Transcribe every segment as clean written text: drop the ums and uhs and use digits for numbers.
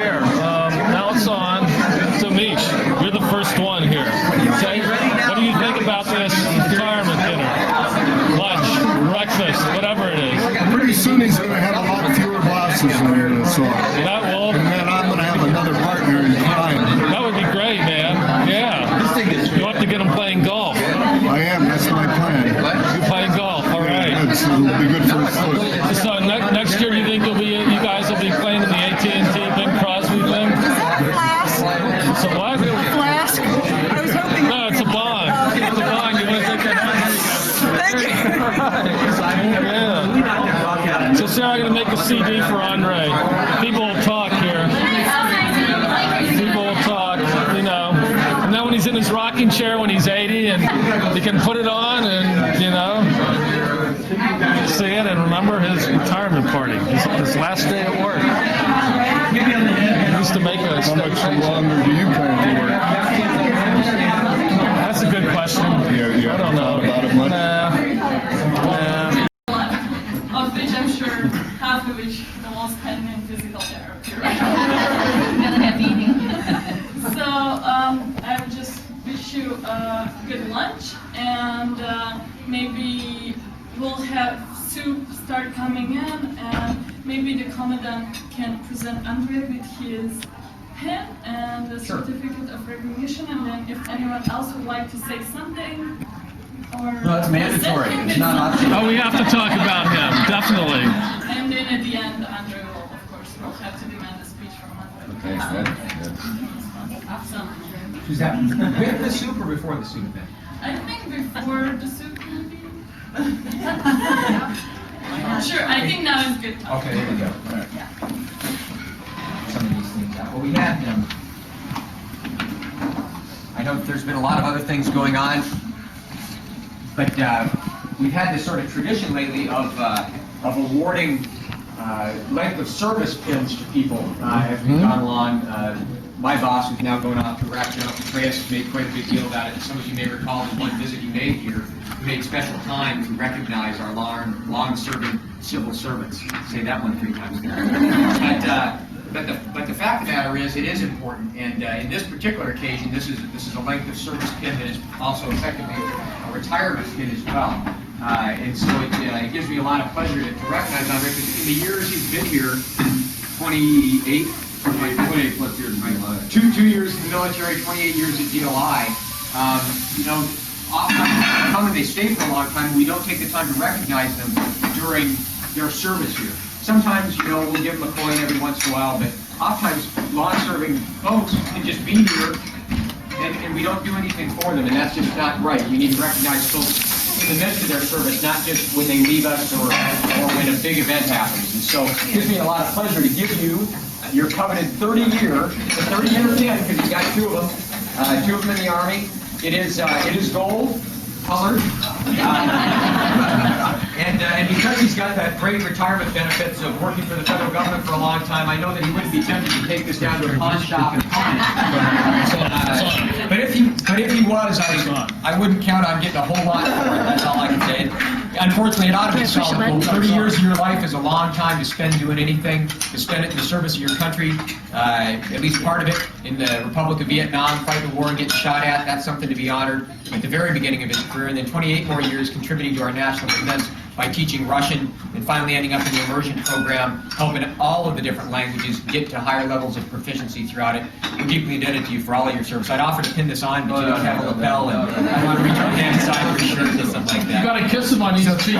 here. Now it's on. So, Mish, you're the first one here. Okay? What do you think about this retirement dinner? Lunch, breakfast, whatever it is. Pretty soon he's going to have a lot fewer glasses in here than so. That will. And then I'm going to have another partner in crime. That would be great, man. Yeah. You want to get him playing golf. I am. That's my plan. You're playing golf. All right. It'll be good for his foot. So next year, you think you guys will be playing in the AT&T Bing Crosby thing? Is that a flask? It's a what? Flask? I was hoping. No, it's a bond. It's a bond. You want to take that? Thank you. Yeah. So Sarah, I'm going to make a CD for Andrei. People will talk here. People will talk, you know. And then when he's in his rocking chair when he's 80, and he can put it on and, you know, see it and remember his retirement party, his last day at work. He used to make us. How much longer do you plan to work? That's a good question. Yeah, I don't know. About it much? Nah. Of which I'm sure half of which the most time in physical therapy. So I would just wish you a good lunch, and maybe we'll have soup start coming in, and maybe the commandant can present Andrei with his pin and a certificate of recognition, and then if anyone else would like to say something. No, it's mandatory. It's not optional. Oh, we have to talk about him, definitely. And then at the end, Andrei will, of course, have to demand a speech from Andrei. Okay, good. Awesome. Suzanne, with the soup or before the soup then? I think before the soup, maybe. Sure, I think now is good time. Okay, there we go. All right. Some of these things out. Well, we had, I know there's been a lot of other things going on, but we've had this sort of tradition lately of awarding length of service pins to people as we've gone along. My boss, who's now going off to Iraq, General Petraeus, has made quite a big deal about it. Some of you may recall the one visit he made here. We made special time to recognize our long-serving civil servants. Say that one 3 times. But the fact of the matter is, it is important. And in this particular occasion, this is a length of service pin that is also effectively a retirement pin as well. And so it gives me a lot of pleasure to recognize Andrei, because in the years he's been here, 28 plus years in the military. 2 years in the military, 28 years at DLI. You know, oftentimes come and they stay for a long time, and we don't take the time to recognize them during their service here. Sometimes, you know, we'll give them a coin every once in a while, but oftentimes long-serving folks can just be here, and we don't do anything for them, and that's just not right. We need to recognize folks in the midst of their service, not just when they leave us or when a big event happens. And so it gives me a lot of pleasure to give you your coveted 30-year pin, because you've got 2 of them, 2 of them in the Army. It is gold colored, and because he's got that great retirement benefits of working for the federal government for a long time, I know that he wouldn't be tempted to take this down to a pawn shop and pawn it. But if he was, I wouldn't count on getting a whole lot for it. That's all I can say. Unfortunately, it ought to be solid. 30 years of your life is a long time to spend doing anything, to spend it in the service of your country, at least part of it in the Republic of Vietnam, fighting the war and getting shot at. That's something to be honored at the very beginning of his career, and then 28 more years contributing to our national defense by teaching Russian, and finally ending up in the immersion program, helping all of the different languages get to higher levels of proficiency throughout it. We're deeply indebted to you for all of your service. I'd offer to pin this on, but you don't have a lapel, and I want to reach your hand inside for shirts or something like that. You got to kiss him on each cheek.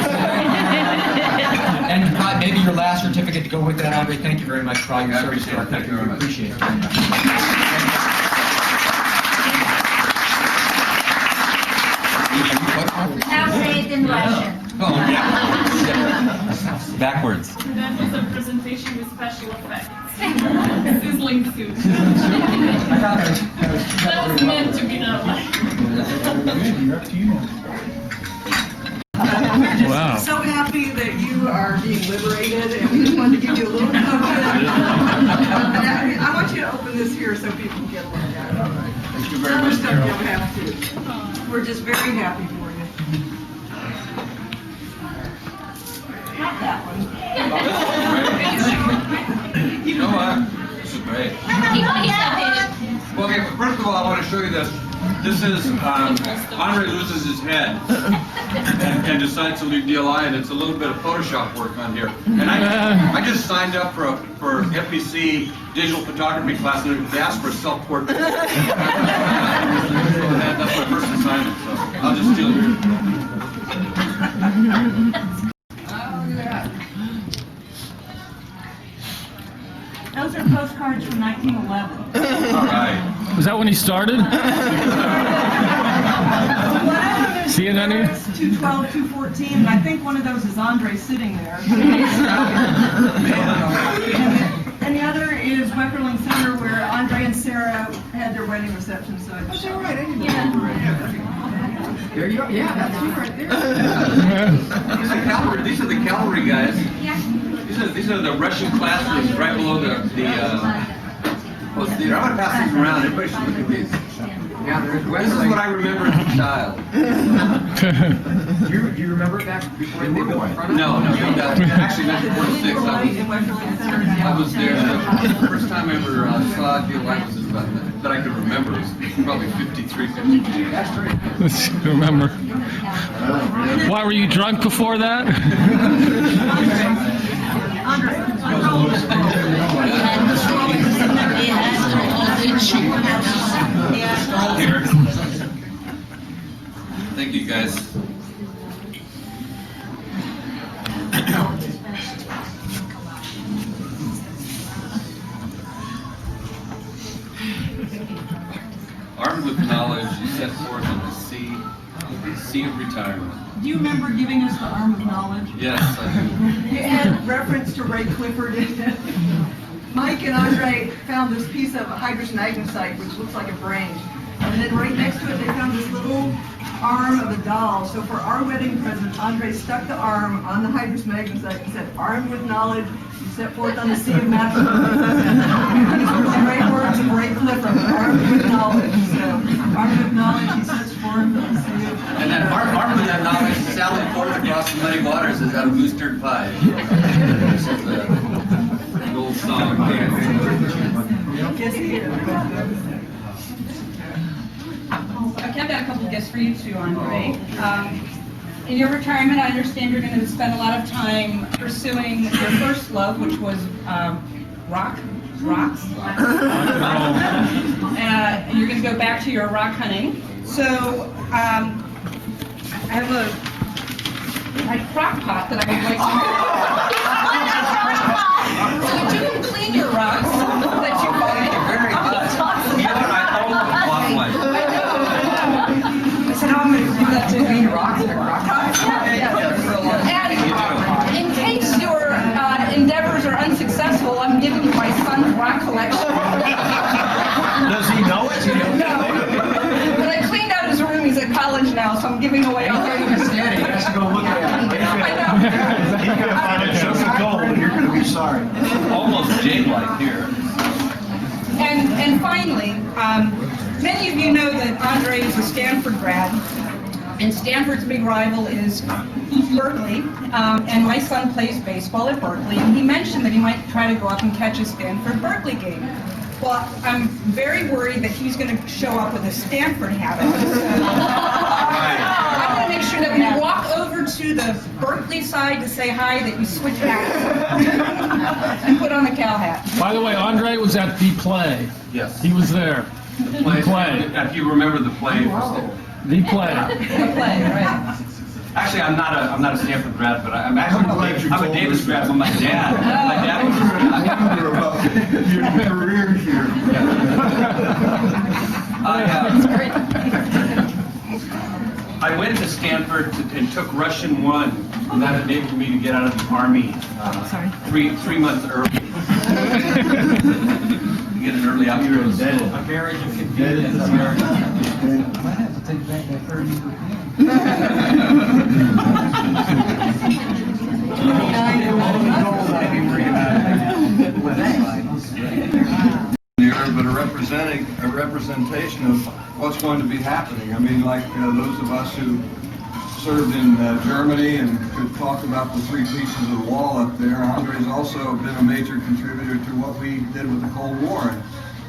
And maybe your last certificate to go with that, Andrei. Thank you very much for all your service to our country. We appreciate it very much. Now say it in Russian. Oh, yeah. Backwards. That was a presentation with special effects. Sizzling soup. That was meant to be that way. Wow. So happy that you are being liberated, and we just wanted to give you a little bit of it. I want you to open this here so people can get a look at it. Thank you very Other much, stuff Carol. you don't have to. We're just very happy for you. You know what? This is great. Well, okay, first of all, I want to show you this. This is Andrei loses his head and decides to leave DLI, and it's a little bit of Photoshop work on here. And I just signed up for FPC digital photography class, and they asked for a self-portrait. That's my first assignment, so I'll just steal yours. Those are postcards from 1911. All right. Was that when he started? See it on here? 212, 214, and I think one of those is Andre sitting there. And the other is Weckerling Center, where Andre and Sarah had their wedding reception. So That's all right, I didn't know. There you go. Yeah, that's you right there. These are the cavalry guys. These are the Russian classes right below the theater. I'm going to pass these around. Everybody should look at these. Yeah, there's This is what I remember as a child. Do you remember back before they built in front of No, actually 1946. in Weckerling Center I now. was there. The first time I ever saw DLI was that I could remember was probably 53, 52. That's great. Let's remember. Why were you drunk before that? Here. Thank you, guys. Armed with knowledge, you set forth on the sea of retirement. Do you remember giving us the arm of knowledge? Yes, I do. It had reference to Ray Clifford in it. Mike and Andre found this piece of hydrous magnesite, which looks like a brain. And then right next to it, they found this little arm of a doll. So for our wedding present, Andre stuck the arm on the hydrous magnesite and said, "Armed with knowledge, you set forth on the sea of matrimony." These were the great words of Ray Clifford, armed with knowledge. So, armed with knowledge, he sets forth on the sea of... And then armed with that knowledge, sailing forth across the muddy waters is out of Boosted Pie. This is the old song. Yes, he is. Okay, I've got a couple of gifts for you too, Andre. In your retirement, I understand you're going to spend a lot of time pursuing your first love, which was rocks. And you're going to go back to your rock hunting. So I have a crock pot that I would like to. So you can clean your rocks that you find. Very good. Even I almost bought one. I said, how am I going to do that to clean your rocks in a crock pot? And in case your endeavors are unsuccessful, I'm giving you my son's rock collection. Does he know it? No. But I cleaned out his room. He's at college now, so I'm giving away all of his He has to go look at it. I know. He's gonna find a chunk of gold, and you're gonna be sorry. Almost Jade-like here. And finally, many of you know that Andre is a Stanford grad, and Stanford's big rival is Berkeley, and my son plays baseball at Berkeley, and he mentioned that he might try to go up and catch a Stanford-Berkeley game. Well, I'm very worried that he's going to show up with a Stanford hat on. I want to make sure that when you walk over to the Berkeley side to say hi, that you switch hats and put on a cow hat. By the way, Andre was at the play. Yes. He was there. The play. If you remember the play. The play. The play, right? Actually, I'm not a Stanford grad, but I'm a Davis grad from my dad. My dad was Your career here. I went to Stanford and took Russian 1, and that enabled me to get out of the Army 3 months early. You get an early out. You're a marriage of convenience. I might have to take back that 30 but a representation of what's going to be happening. I mean, like those of us who served in Germany and could talk about the 3 pieces of the wall up there. Andre's also been a major contributor to what we did with the Cold War.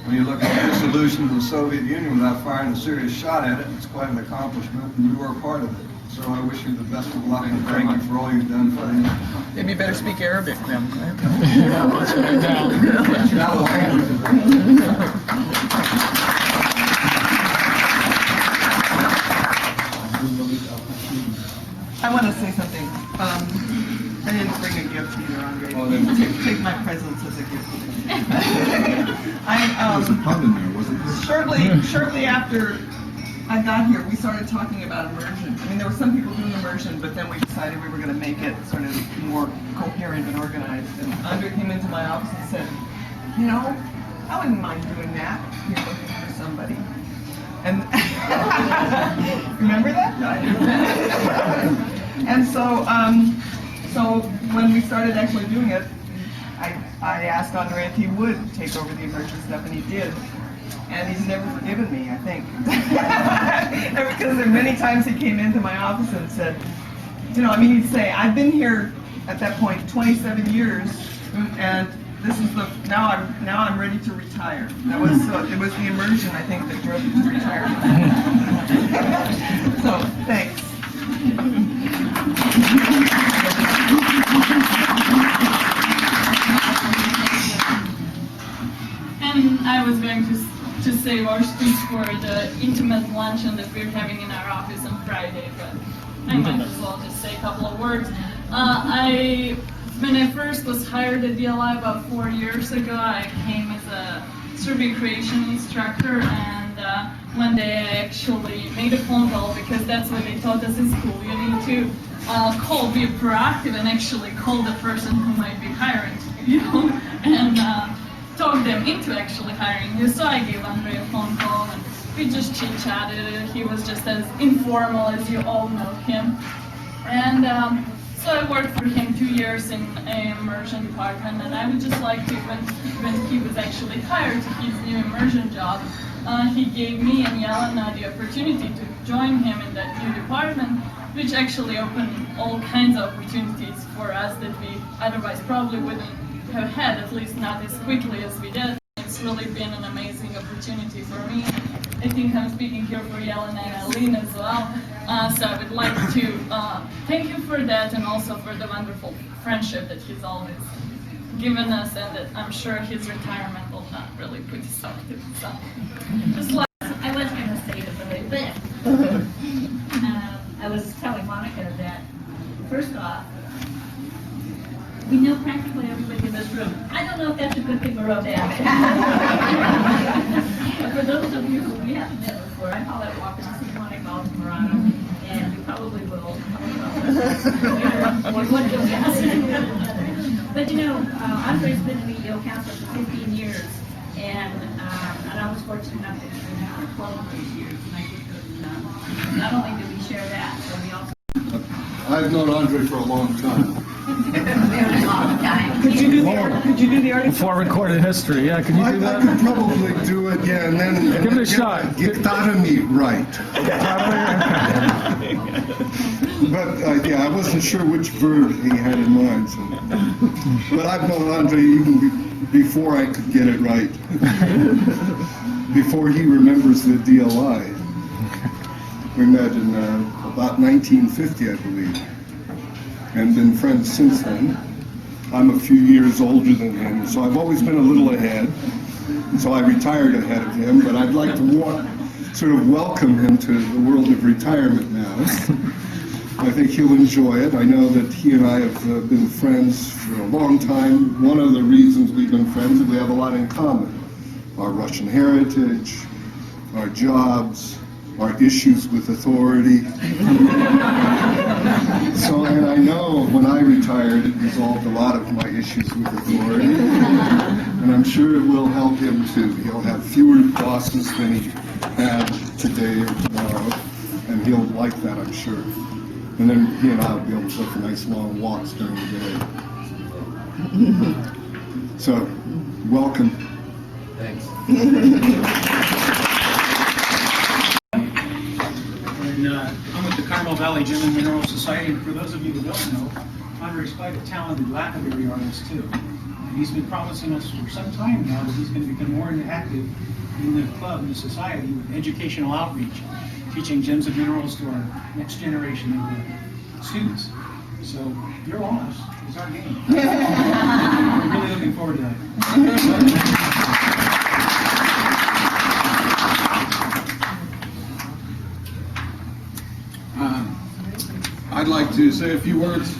when you look at the dissolution of the Soviet Union without firing a serious shot at it, it's quite an accomplishment, and you were a part of it. So I wish you the best of luck and thank you for all you've done for me. Maybe you better speak Arabic then. I want to say something. I didn't bring a gift either, Andre. Well, then Take my presence as a gift. There's a pun in there, wasn't there? Shortly after I got here, we started talking about immersion. I mean, there were some people doing immersion, but then we decided we were going to make it sort of more coherent and organized. And Andre came into my office and said, you know, I wouldn't mind doing that. You're looking for somebody. And remember that? And so when we started actually doing it, I asked Andre if he would take over the immersion stuff, and he did. And he's never forgiven me, I think. Because there many times he came into my office and said, you know, I mean, he'd say, I've been here at that point 27 years, and this is the now I'm ready to retire. That was it was the immersion, I think, that drove him to retirement. So thanks. And I was going to save our speech for the intimate luncheon that we're having in our office on Friday, but I might as well just say a couple of words. When I first was hired at DLI about 4 years ago, I came as a survey creation instructor, and one day I actually made a phone call because that's what they taught us in school. You need to be proactive and actually call the person who might be hiring, you know, and talk them into actually hiring you. So I gave Andrei a phone call and we just chit-chatted. He was just as informal as you all know him. And so I worked for him 2 years in an immersion department, and I would just like to, when he was actually hired to his new immersion job, he gave me and Yelena the opportunity to join him in that new department, which actually opened all kinds of opportunities for us that we otherwise probably wouldn't have had, at least not as quickly as we did. It's really been an amazing opportunity for me. I think I'm speaking here for Yelena and Aline as well. So I would like to thank you for that, and also for the wonderful friendship that he's always given us, and that I'm sure his retirement will not really put a stop to. So, just like I was going to say it, but I didn't. I was telling Monica that, first off, we know practically everybody in this room. I don't know if that's a good thing or a bad thing. But for those of you who we haven't met before, I call it walking to see Monica out in Murano, and you probably will. But you know, Andrei's been in the EO Council for 15 years, and I was fortunate enough to be there for 12 of those years, and I think that not only did we share that, but we also... I've known Andrei for a long time. Could you do the article? Before recorded history, yeah, can you do I that? could probably do it, yeah, and then Give it a shot. Get me right. But yeah, I wasn't sure which verb he had in mind. So. But I've known Andrei even before I could get it right. Before he remembers the DLI. We met in about 1950, I believe, and been friends since then. I'm a few years older than him, so I've always been a little ahead. So I retired ahead of him, but I'd like to sort of welcome him to the world of retirement now. I think he'll enjoy it. I know that he and I have been friends for a long time. One of the reasons we've been friends is we have a lot in common. Our Russian heritage, our jobs, our issues with authority. So, and I know when I retired, it resolved a lot of my issues with authority. And I'm sure it will help him too. He'll have fewer bosses than he had today or tomorrow. And he'll like that, I'm sure. And then he and I will be able to go for nice long walks during the day. So, welcome. Thanks. And I'm with the Carmel Valley Gem and Mineral Society, and for those of you who don't know, Andrei's quite a talented Latin artist too. And he's been promising us for some time now that he's going to become more active in the club, in the society, with educational outreach, teaching gems and minerals to our next generation of students. So you're on us. It's our game. I'm really looking forward to that. I'd like to say a few words.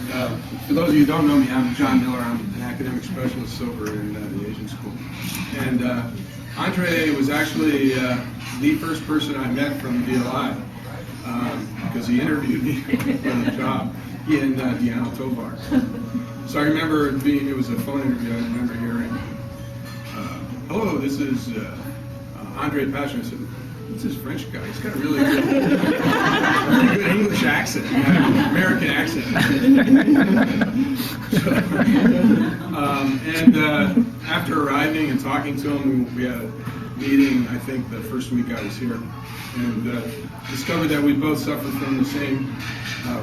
For those of you who don't know me, I'm John Miller. I'm an academic specialist over in the Asian School. And Andrei was actually the first person I met from DLI because he interviewed me for the job in Diana Tovar. So I remember it was a phone interview. I remember hearing, hello, this is Andrei Pashin. I said, what's this French guy? He's got a really good English accent, American accent. And after arriving and talking to him, we had a meeting, I think, the first week I was here, and discovered that we both suffer from the same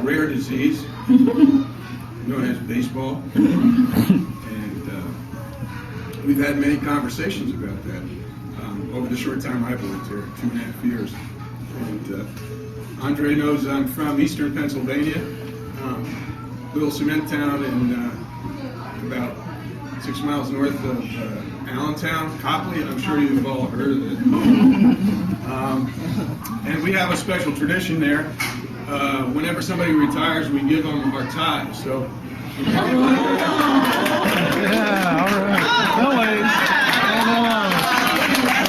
rare disease known as baseball. And we've had many conversations about that. Over the short time I've worked here, 2.5 years. And Andrei knows I'm from eastern Pennsylvania, little cement town in about 6 miles north of Allentown, Copley. I'm sure you've all heard of it. And we have a special tradition there. Whenever somebody retires, we give them our tie. So. Yeah, all right. No way.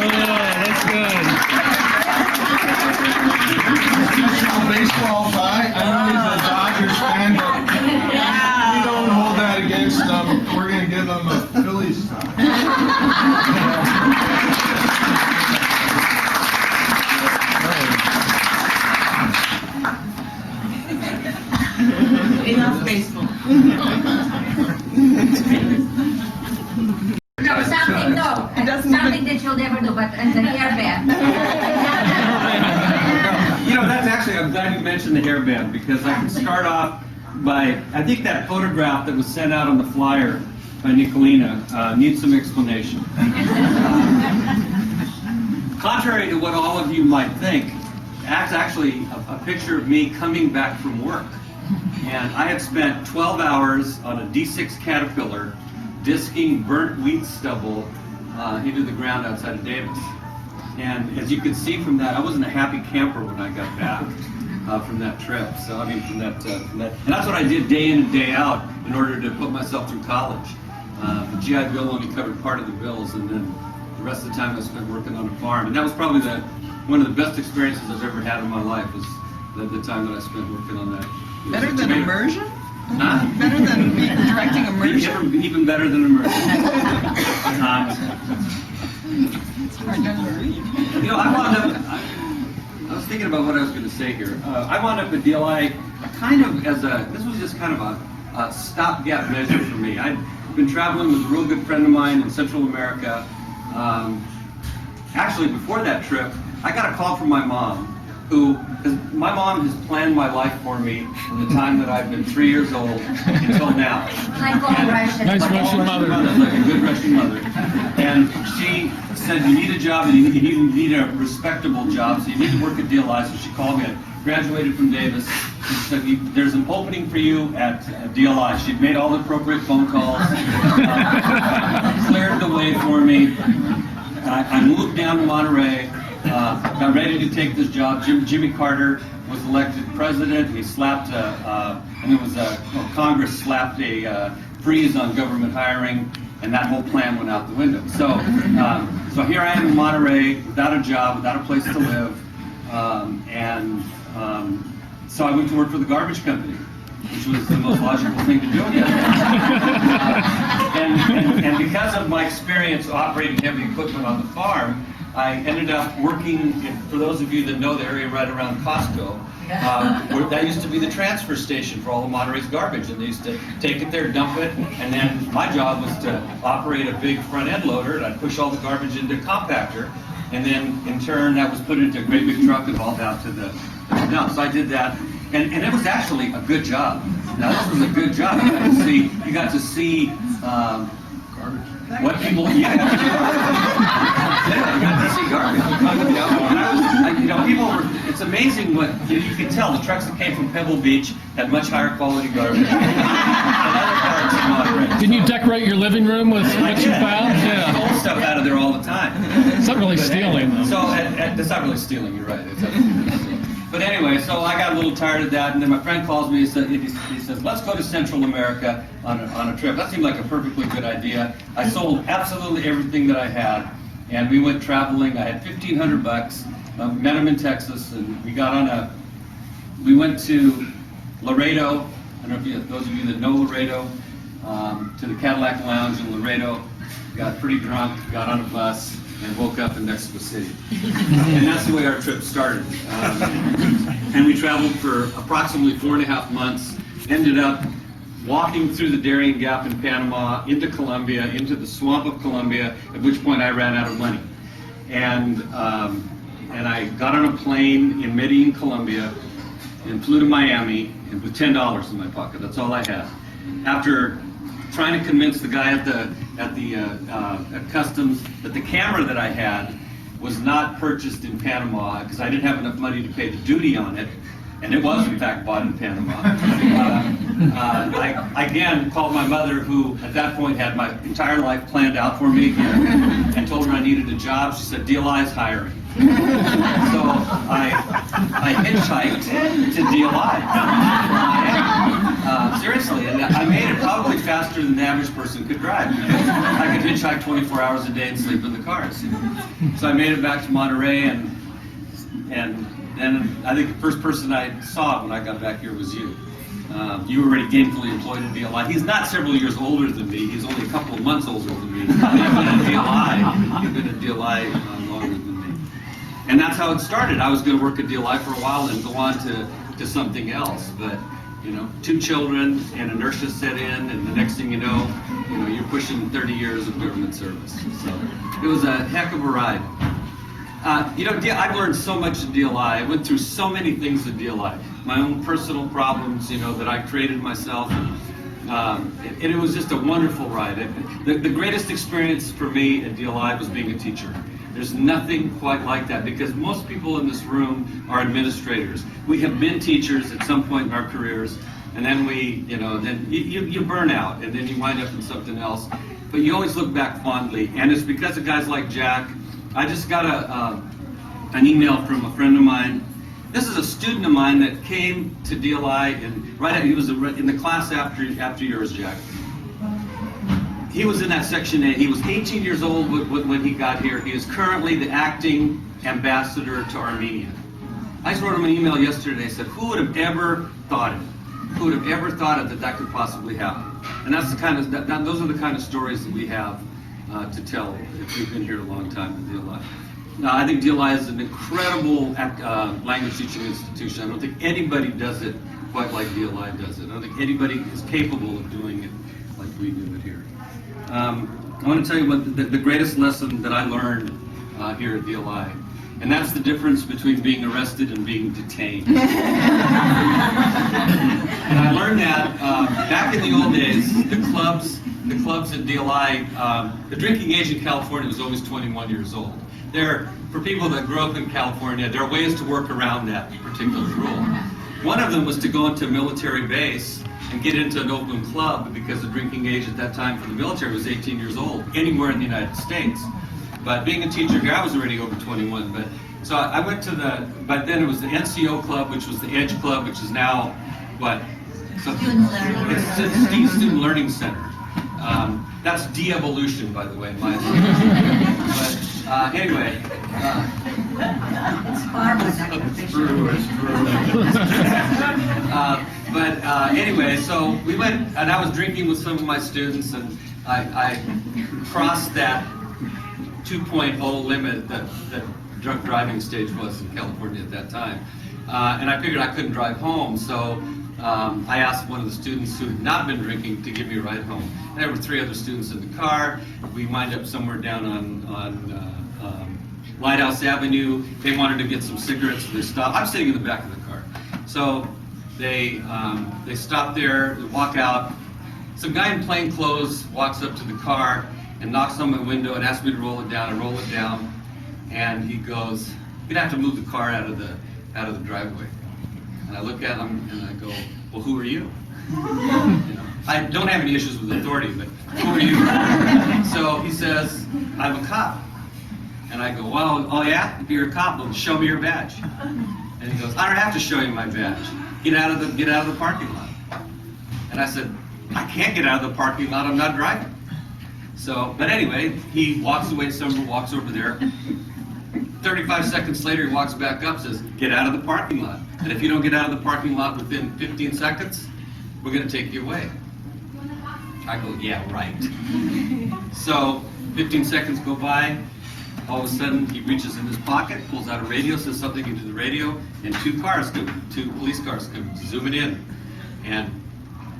That's good. Baseball tie. I know he's a Dodgers fan, but we don't hold that against them. We're going to give them a Phillies tie. Enough baseball. No, something that you'll never do, but the hairband. You know, that's actually, I'm glad you mentioned the hairband, because I can start off by, I think that photograph that was sent out on the flyer by Nicolina needs some explanation. Contrary to what all of you might think, that's actually a picture of me coming back from work. And I had spent 12 hours on a D6 Caterpillar disking burnt wheat stubble into the ground outside of Davis. And as you can see from that, I wasn't a happy camper when I got back from that trip. So I mean, from that, and that's what I did day in and day out in order to put myself through college. The GI Bill only covered part of the bills, and then the rest of the time I spent working on a farm. And that was probably one of the best experiences I've ever had in my life, was the time that I spent working on that. Better than immersion? Huh? Better than directing immersion? Even better than immersion. It's hard to read. You know, I was thinking about what I was going to say here. I wound up at DLI kind of this was just kind of a stopgap measure for me. I'd been traveling with a real good friend of mine in Central America. Actually, before that trip, I got a call from my mom, my mom has planned my life for me from the time that I've been 3 years old until now. Like all Russian. Nice Russian mother. Like a good Russian mother. And she said, you need a job, and you need a respectable job, so you need to work at DLI. So she called me. I graduated from Davis. She said, there's an opening for you at DLI. She'd made all the appropriate phone calls, cleared the way for me. I moved down to Monterey. Got ready to take this job. Jimmy Carter was elected president. He slapped Congress slapped a freeze on government hiring, and that whole plan went out the window. So, so here I am in Monterey without a job, without a place to live, so I went to work for the garbage company, which was the most logical thing to do. And because of my experience operating heavy equipment on the farm, I ended up working, for those of you that know the area right around Costco, that used to be the transfer station for all of Monterey's garbage, and they used to take it there, dump it, and then my job was to operate a big front end loader, and I'd push all the garbage into a compactor, and then in turn that was put into a great big truck and hauled out to the dump. So I did that, and it was actually a good job. Now this was a good job. You got to see What people, yeah. I got to see garbage. You know, people were, it's amazing what, you could tell the trucks that came from Pebble Beach had much higher quality garbage than other parts of Monterey. Didn't you decorate your living room with what you found? I stole stuff out of there all the time. It's not really stealing, though. So, it's not really stealing, you're right. But anyway, so I got a little tired of that, and then my friend calls me, he says, let's go to Central America on a trip. That seemed like a perfectly good idea. I sold absolutely everything that I had, and we went traveling. I had $1,500, met him in Texas, and we went to Laredo. I don't know if those of you that know Laredo, to the Cadillac Lounge in Laredo, got pretty drunk, got on a bus, and woke up in Mexico City. And that's the way our trip started. And we traveled for approximately 4.5 months, ended up walking through the Darien Gap in Panama, into Colombia, into the swamp of Colombia, at which point I ran out of money. And I got on a plane in Medellin, Colombia, and flew to Miami with $10 in my pocket. That's all I had. After trying to convince the guy at customs that the camera that I had was not purchased in Panama because I didn't have enough money to pay the duty on it, and it was in fact bought in Panama. I again called my mother, who at that point had my entire life planned out for me, and told her I needed a job. She said, DLI is hiring. So I hitchhiked to DLI. Seriously, and I made it probably faster than the average person could drive, because I could hitchhike 24 hours a day and sleep in the cars. So I made it back to Monterey, and I think the first person I saw when I got back here was you. You were already gainfully employed at DLI. He's not several years older than me. He's only a couple of months older than me. He's been at DLI longer than me. And that's how it started. I was going to work at DLI for a while and go on to something else. But, you know, 2 children and inertia set in, and the next thing you know, you're pushing 30 years of government service. So it was a heck of a ride. I've learned so much at DLI. I went through so many things at DLI. My own personal problems, that I created myself. And it was just a wonderful ride. The greatest experience for me at DLI was being a teacher. There's nothing quite like that, because most people in this room are administrators. We have been teachers at some point in our careers, and then you burn out, and then you wind up in something else. But you always look back fondly, and it's because of guys like Jack. I just got an email from a friend of mine. This is a student of mine that came to DLI, and he was in the class after yours, Jack. He was in that Section 8. He was 18 years old when he got here. He is currently the acting ambassador to Armenia. I just wrote him an email yesterday. I said, who would have ever thought it? Who would have ever thought it that could possibly happen? And that's the kind of those are the kind of stories that we have to tell if we've been here a long time at DLI. I think DLI is an incredible language teaching institution. I don't think anybody does it quite like DLI does it. I don't think anybody is capable of doing it like we do it here. I want to tell you what the greatest lesson that I learned here at DLI, and that's the difference between being arrested and being detained. And I learned that back in the old days, the clubs at DLI, the drinking age in California was always 21 years old. For people that grew up in California, there are ways to work around that particular rule. One of them was to go into a military base and get into an open club, because the drinking age at that time for the military was 18 years old, anywhere in the United States. But being a teacher here, I was already over 21. So I went to but then it was the NCO club, which was the Edge Club, which is now, what? It's Student Learning Center. That's de-evolution, by the way, in my opinion. But anyway. It's far more Anyway, so we went, and I was drinking with some of my students, and I crossed that 2.0 limit that drunk driving stage was in California at that time. And I figured I couldn't drive home, so I asked one of the students who had not been drinking to give me a ride home. There were 3 other students in the car. We wind up somewhere down on Lighthouse Avenue. They wanted to get some cigarettes, so they stopped. I'm sitting in the back of the car. So they stop there, they walk out. Some guy in plain clothes walks up to the car and knocks on my window and asks me to roll it down. I roll it down, and he goes, "You're gonna have to move the car out of the driveway." And I look at him and I go, "Well, who are you?" You know, I don't have any issues with authority, but who are you? So he says, "I'm a cop." And I go, "Well, oh yeah? If you're a cop, well, show me your badge." And he goes, "I don't have to show you my badge. Get out of the parking lot." And I said, "I can't get out of the parking lot. I'm not driving." So, but anyway, he walks away. Someone walks over there. 35 seconds later, he walks back up, says, "Get out of the parking lot. And if you don't get out of the parking lot within 15 seconds, we're going to take you away." I go, "Yeah, right." So 15 seconds go by. All of a sudden, he reaches in his pocket, pulls out a radio, says something into the radio, and two police cars come zooming in. And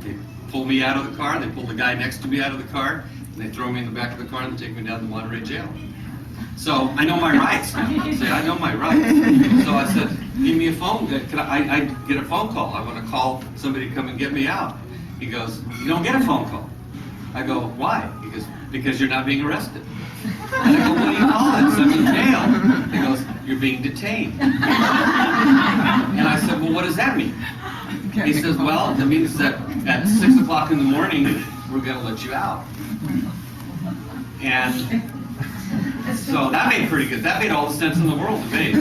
they pull me out of the car, they pull the guy next to me out of the car, and they throw me in the back of the car and they take me down to Monterey jail. So I know my rights now. I say, I know my rights. So I said, "Give me a phone. Can I get a phone call? I want to call somebody to come and get me out." He goes, "You don't get a phone call." I go, "Why?" He goes, "Because you're not being arrested." And I go, "What do you call it?" "I'm in jail." He goes, "You're being detained." And I said, "Well, what does that mean?" He says, "Well, that means that at 6 o'clock in the morning, we're going to let you out." And so that made pretty good. That made all the sense in the world to me.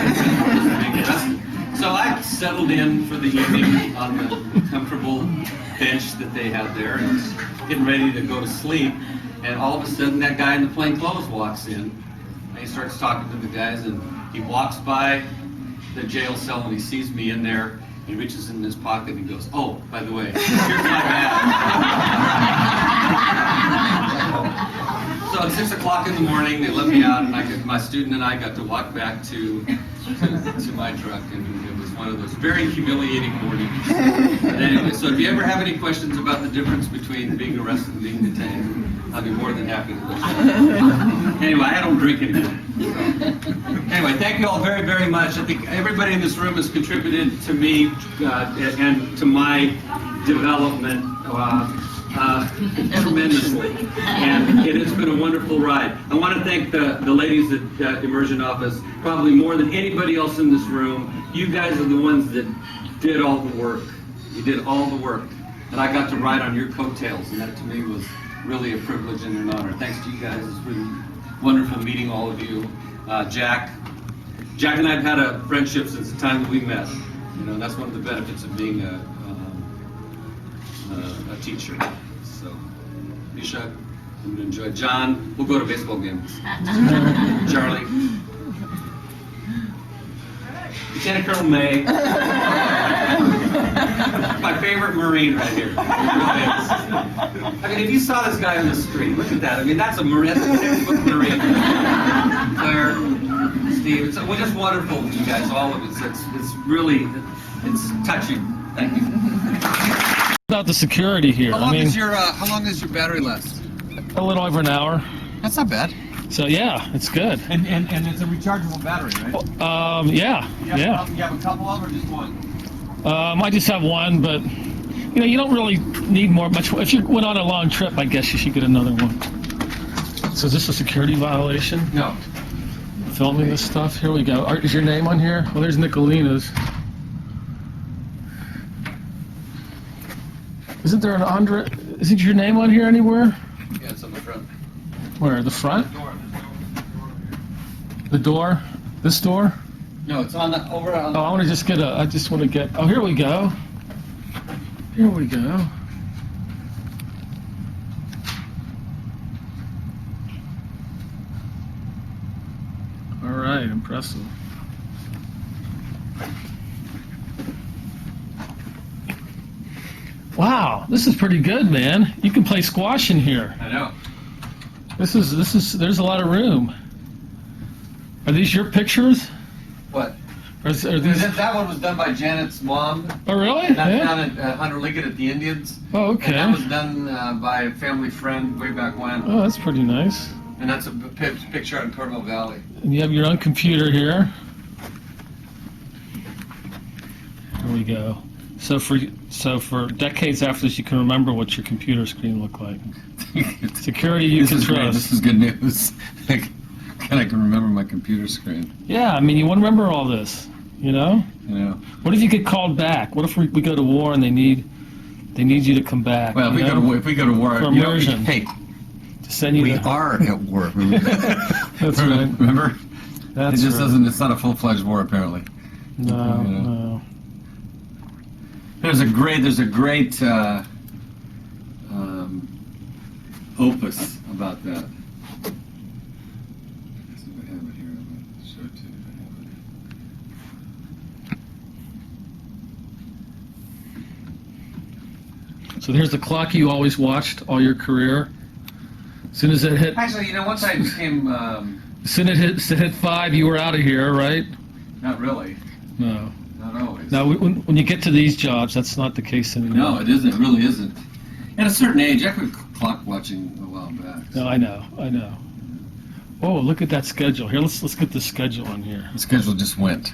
So I settled in for the evening on the comfortable bench that they had there and was getting ready to go to sleep. And all of a sudden, that guy in the plain clothes walks in. And he starts talking to the guys, and he walks by the jail cell, and he sees me in there. He reaches in his pocket, and he goes, "Oh, by the way, here's my badge." So at 6 o'clock in the morning, they let me out, and my student and I got to walk back to my truck, and it was one of those very humiliating mornings. But anyway, so if you ever have any questions about the difference between being arrested and being detained, I'll be more than happy to listen. Anyway, I don't drink anymore. So. Anyway, thank you all very, very much. I think everybody in this room has contributed to me and to my development tremendously, and it has been a wonderful ride. I want to thank the ladies at Immersion Office, probably more than anybody else in this room. You guys are the ones that did all the work. You did all the work, and I got to ride on your coattails, and that to me was really a privilege and an honor. Thanks to you guys. It's really wonderful meeting all of you. Jack and I have had a friendship since the time that we met. You know, that's one of the benefits of being a teacher. So, Misha, I'm going to enjoy. John, we'll go to baseball games. Charlie. Lieutenant Colonel May. My favorite Marine right here. I mean, if you saw this guy on the street, look at that. I mean, that's a Marine, that's a textbook Marine. Claire, Steve, it's just wonderful, you guys, all of it. It's really, it's touching. Thank you. About the security here. How long is your battery last? A little over an hour. That's not bad. So yeah, it's good. And it's a rechargeable battery, right? Yeah. You have a couple of, or just one? I just have one, but you know, you don't really need much. If you went on a long trip, I guess you should get another one. So is this a security violation? No. Filming this stuff? Here we go. Is your name on here? Well, there's Nicolina's. Isn't there an Andrei? Isn't your name on here anywhere? Yeah, it's on the front. Where? The front? The door? This door? No, it's on the over on. Oh, I want to just get I just want to get. Oh, here we go. Here we go. All right, impressive. Wow, this is pretty good, man. You can play squash in here. I know. This is, there's a lot of room. Are these your pictures? What? Are these... That one was done by Janet's mom. Oh, really? And that's Yeah. down at Hunter Liggett at the Indians. Oh, okay. And that was done by a family friend way back when. Oh, that's pretty nice. And that's a picture out in Carmel Valley. And you have your own computer here. Here we go. So for decades after this, you can remember what your computer screen looked like. Security you can This is great. trust. This is good news. I can remember my computer screen. Yeah, I mean, you want to remember all this, you know? You know. What if you get called back? What if we go to war and they need you to come back? Well, if we go to war, for you know, immersion, hey, to send you we to- are at war. That's right. Remember? That's it just right. doesn't. It's not a full-fledged war, apparently. No, You know. no. There's a great opus about that. Let's see if I have it here. I'm going to show it to you if I have it. So here's the clock you always watched all your career. As soon as it hit, Actually, you know, once I became, as soon as it hit 5, you were out of here, right? not really, No. not always. Now, when you get to these jobs, that's not the case anymore. No, it isn't. It really isn't. At a certain age, I quit clock watching a while back. No, I know. Oh, look at that schedule. Here, let's get the schedule on here. The schedule just went.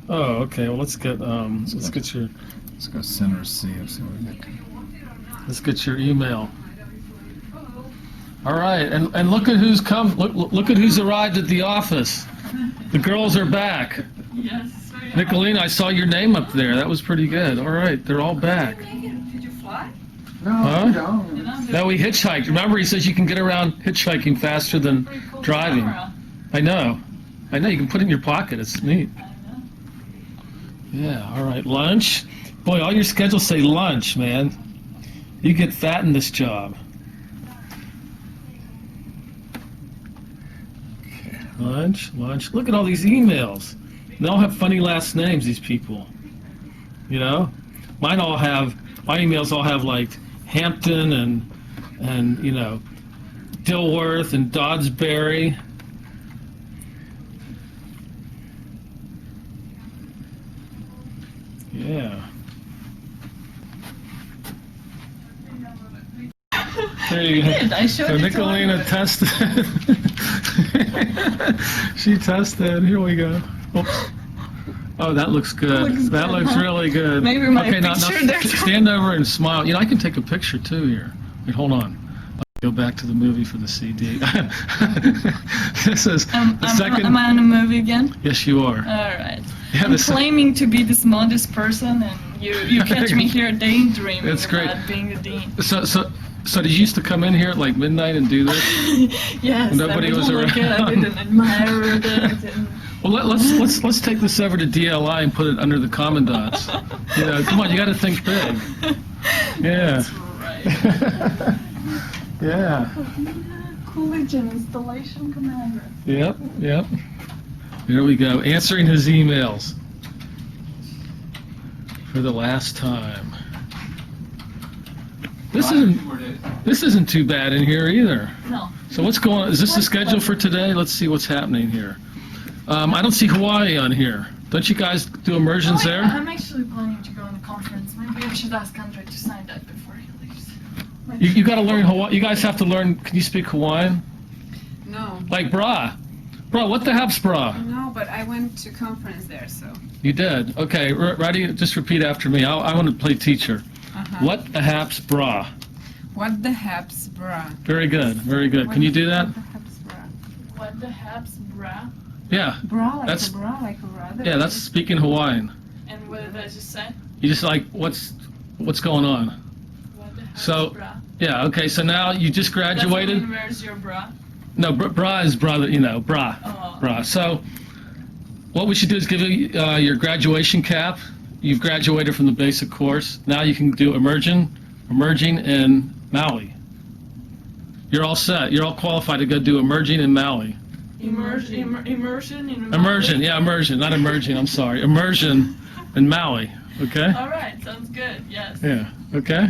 Oh, okay. Well, let's get your Let's go center C. Let's see what we get. let's get your email. All right, and look at who's come. Look at who's arrived at the office. The girls are back. Yes. Nicolina, I saw your name up there. That was pretty good. All right, they're all back. Did you fly? Huh? No, we hitchhiked. Remember, he says you can get around hitchhiking faster than driving. I know. You can put it in your pocket. It's neat. Yeah, all right. Lunch? Boy, all your schedules say lunch, man. You get fat in this job. Lunch. Look at all these emails. They all have funny last names, these people. You know? My emails all have like Hampton and you know, Dilworth and Doddsbury. Yeah. There you go. I showed So it to Nicolina tested. She tested. Here we go. Oops. Oh, that looks good. That looks really good. Maybe my now picture there. stand over and smile. You know, I can take a picture too here. Wait, hold on. I'll go back to the movie for the CD. This is the second. Am I in a movie again? Yes, you are. All right. Yeah, I'm claiming to be this modest person, and you catch me here daydreaming That's great. about being a dean. So did you used to come in here at like midnight and do this? Yes, Nobody I would was look around. at it and admire it. And Well, let's take this over to DLI and put it under the commandants. You know, come on, you got to think big. Yeah. That's right. Yeah. Coolidge and Installation Commander. Yep. Here we go. Answering his emails for the last time. This isn't too bad in here either. No. So what's going on? Is this the schedule for today? Let's see what's happening here. I don't see Hawaii on here. Don't you guys do immersions there? I'm actually planning to go on a conference. Maybe I should ask Andrei to sign that before he leaves. You got to learn Hawaii. You guys have to learn. Can you speak Hawaiian? No. Like bra. Bra, what the hell's bra? No, but I went to conference there, so. You did. Okay, ready? Just repeat after me. I want to play teacher. What the haps bra? What the haps bra? Very good. Can you do that? What the haps, bra? Yeah. Bra like That's a bra, like a rather. yeah. That's speaking Hawaiian. And what did I just say? You just like what's going on. What the haps, So bra? yeah. Okay. So now you just graduated. Doesn't mean where's your bra? No, bra is brother. You know, bra. Oh. Bra. So what we should do is give you your graduation cap. You've graduated from the basic course. Now you can do emerging in Maui. You're all set. You're all qualified to go do emerging in Maui. Immersion in Immersion, yeah, immersion, not emerging. I'm sorry, immersion in Maui. Okay. All right, sounds good. Yes. Yeah. Okay.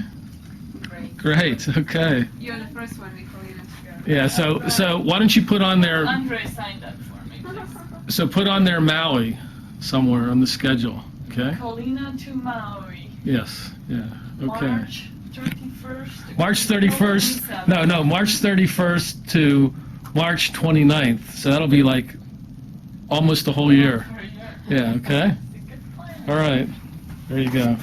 Great. Okay. You're the first one, Nicolina, to go. Yeah. So why don't you put on there? Andrei signed up for me, please. So put on there Maui somewhere on the schedule. Okay. Colina to Maui. Yes. Yeah. Okay. March 31st. March 31st. No. March 31st to March 29th. So that'll be like almost a whole year. Yeah. Okay. All right. There you go.